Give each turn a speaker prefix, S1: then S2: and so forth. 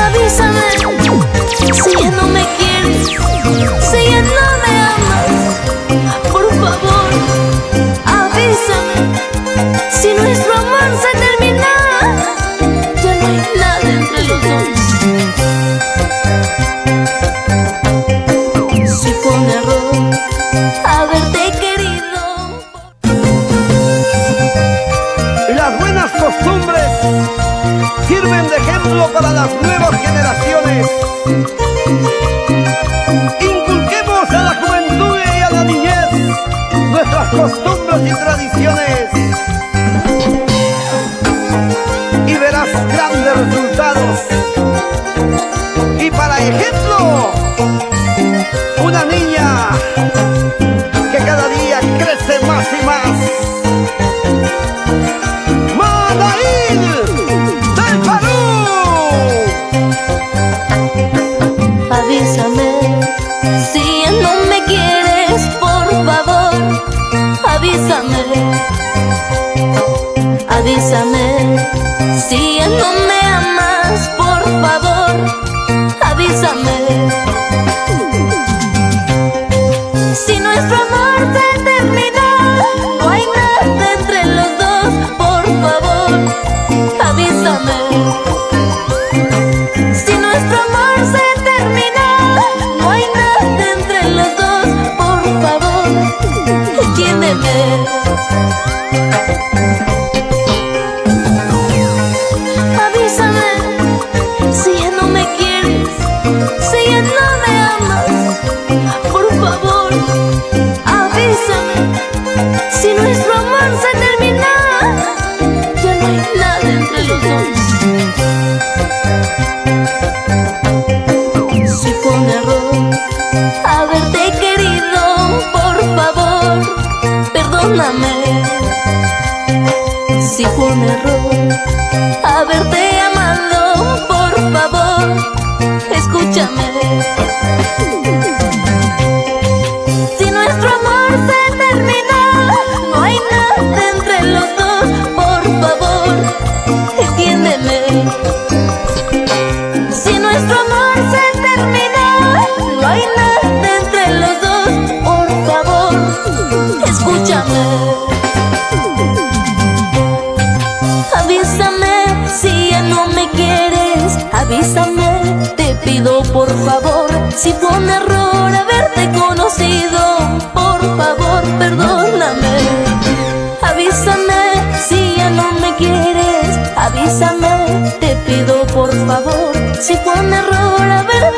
S1: Avísame si ya no me quieres, si ya no me amas. Por favor, avísame si nuestro amor se termina. Ya no hay nada entre los dos. Si fue un error haberte querido.
S2: Las buenas costumbres sirven de ejemplo para las nuevas generaciones. Inculquemos a la juventud y a la niñez nuestras costumbres y tradiciones, y verás grandes resultados. Y para ejemplo, una niña que cada día crece más y más.
S1: Avísame si ya no me quieres, por favor. Avísame, avísame si ya no me amas, por favor. Avísame si nuestro amor se terminó. No hay nada entre los dos, por favor. Avísame si nuestro amor se terminó. No hay nada entre los dos, por favor. Entiéndeme. Avísame si ya no me quieres, si ya no me amas. Por favor, avísame si nuestro amor se termina. Ya no hay nada entre los dos. Si fue un error haberte querido, por favor, perdóname. Si fue un error haberte amado, por favor, escúchame. Si nuestro amor se terminó, no hay nada entre los dos, por favor, entiéndeme. Si nuestro amor se terminó, no hay nada entre los dos, por favor, escúchame. Avísame si ya no me quieres, avísame, te pido por favor. Si fue un error haberte conocido, por favor, perdóname. Avísame si ya no me quieres, avísame, te pido por favor. Si fue un error haberte